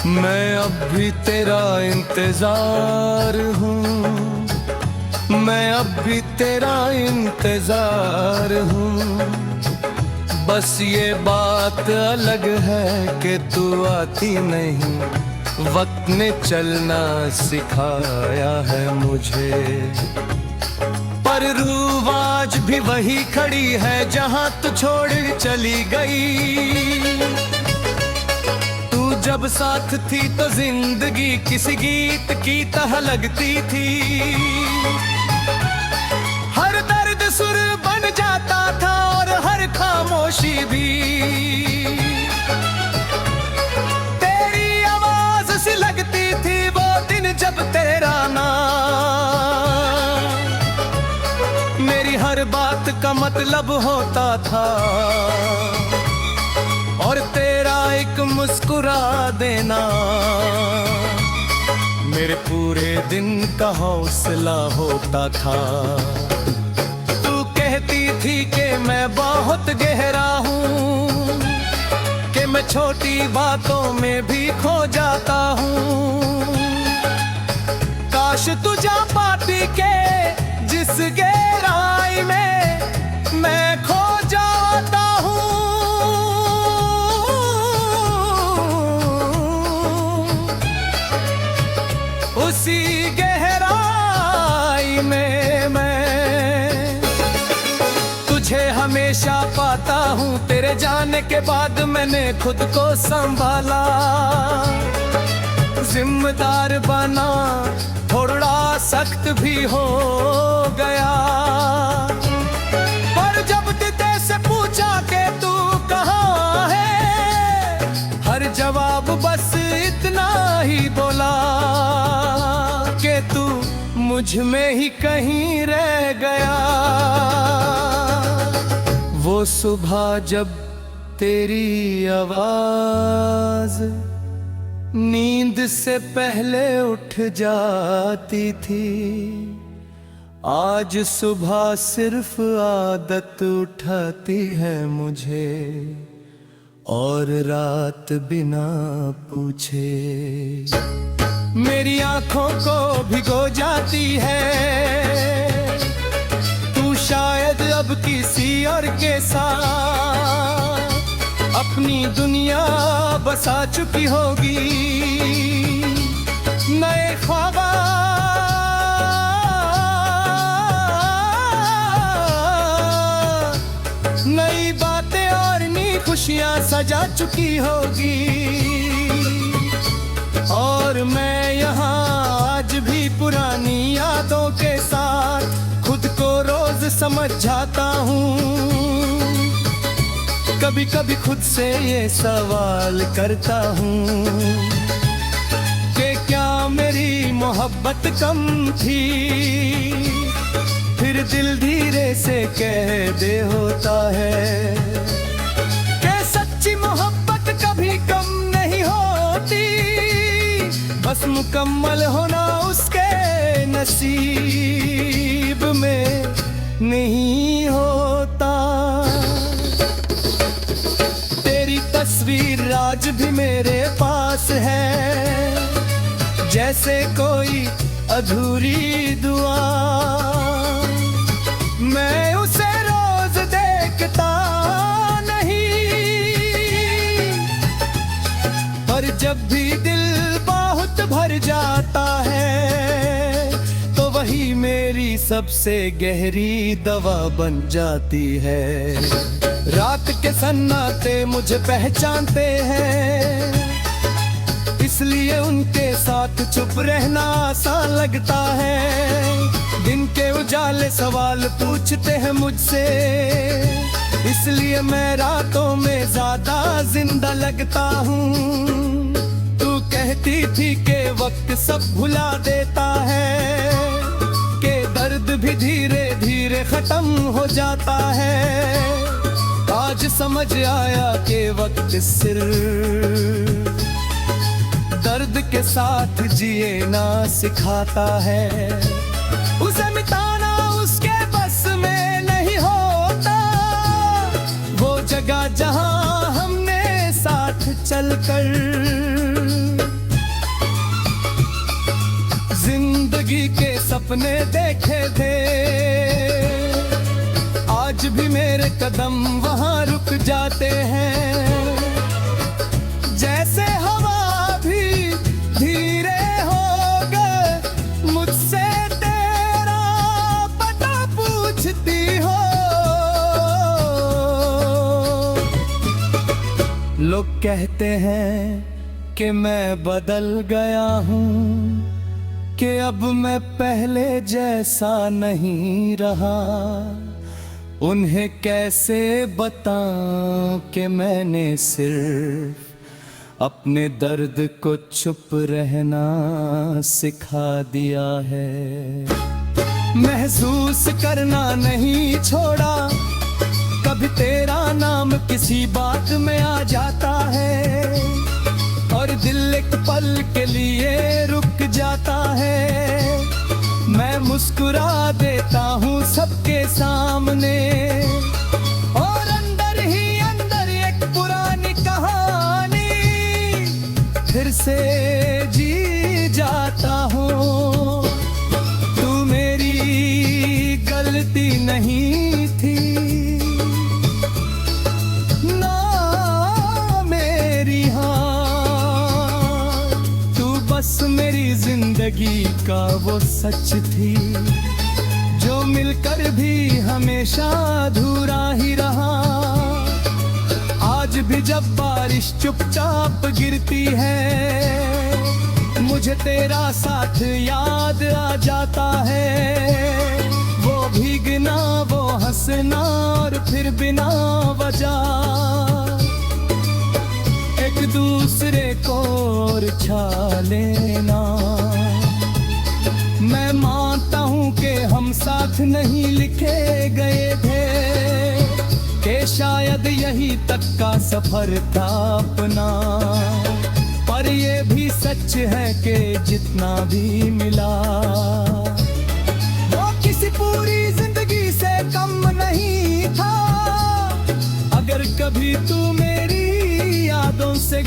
मैं अब भी तेरा इंतजार हूँ, मैं अब भी तेरा इंतजार हूँ। बस ये बात अलग है कि तू आती नहीं, वक्त ने चलना सिखाया है मुझे। पर रूह आज भी वही खड़ी है जहाँ तू छोड़ चली गई। जब साथ थी तो जिंदगी किसी गीत की तरह लगती थी। हर दर्द सुर बन जाता था और हर खामोशी भी तेरी आवाज सी लगती थी। वो दिन जब तेरा नाम मेरी हर बात का मतलब होता था, और तेरा एक मुस्कुरा देना मेरे पूरे दिन का हौसला होता था। तू कहती थी कि मैं बहुत गहरा हूँ, कि मैं छोटी बातों में भी खो जाता हूँ। काश तू जा पाती के जिस गहराई में मैं खो जाता हूँ। उसी गहराई में मैं तुझे हमेशा पाता हूँ। तेरे जाने के बाद मैंने खुद को संभाला, जिम्मेदार बना, थोड़ा सख्त भी हो गया। पर जब दिल से पूछा कि तू कहाँ है, हर जवाब बस इतना ही बोला कि तू मुझ में ही कहीं रह गया। वो सुबह जब तेरी आवाज नींद से पहले उठ जाती थी, आज सुबह सिर्फ आदत उठाती है मुझे, और रात बिना पूछे मेरी आंखों को भिगो जाती है। तू शायद अब किसी और के साथ अपनी दुनिया बसा चुकी होगी। नए ख्वाब, नई बातें और नई खुशियां सजा चुकी होगी। और मैं यहाँ आज भी पुरानी यादों के साथ खुद को रोज समझ जाता हूँ। कभी कभी खुद से ये सवाल करता हूँ कि क्या मेरी मोहब्बत कम थी। फिर दिल धीरे से कह दे होता है कि सच्ची मोहब्बत कभी कम नहीं होती, बस मुकम्मल होना उसके नसीब में नहीं होता। तेरी तस्वीर आज भी मेरे पास है, जैसे कोई अधूरी दुआ। मैं उसे रोज देखता नहीं, पर जब भी दिल बहुत भर जाता है तो वही मेरी सबसे गहरी दवा बन जाती है। रात के सन्नाटे मुझे पहचानते हैं, इसलिए उनके साथ चुप रहना आसान लगता है। दिन के उजाले सवाल पूछते हैं मुझसे, इसलिए मैं रातों में ज्यादा जिंदा लगता हूँ। तू कहती थी कि वक्त सब भुला देता है, कि दर्द भी धीरे धीरे खत्म हो जाता है। आज समझ आया कि वक्त सिर्फ दर्द के साथ जीना सिखाता है। उसे मिटाना उसके बस में नहीं होता, वो जगह जहां हमने साथ चलकर सपने देखे थे, आज भी मेरे कदम वहां रुक जाते हैं। जैसे हवा भी धीरे हो गए, मुझसे तेरा पता पूछती हो। लोग कहते हैं कि मैं बदल गया हूँ, कि अब मैं पहले जैसा नहीं रहा। उन्हें कैसे बताऊं कि मैंने सिर्फ अपने दर्द को चुप रहना सिखा दिया है। महसूस करना नहीं छोड़ा, कभी तेरा नाम किसी बात में आ जाता है, और दिल एक पल के लिए रुक जाता है। मैं मुस्कुरा देता हूँ सबके सामने, और अंदर ही अंदर एक पुरानी कहानी फिर से जी जाता हूँ। तू मेरी गलती नहीं थी, ना मेरी हार, तू बस मेरी जिंदगी का वो सच थी, जो मिलकर भी हमेशा अधूरा ही रहा। आज भी जब बारिश चुपचाप गिरती है, मुझे तेरा साथ याद आ जाता है। वो भीगना, वो हंसना, और फिर बिना वजह एक दूसरे को छा लेना। मैं मानता हूँ कि हम साथ नहीं लिखे गए थे, कि शायद यही तक का सफर था अपना। पर ये भी सच है कि जितना भी मिला, वो किसी पूरी जिंदगी से कम नहीं था। अगर कभी तू मेरी यादों से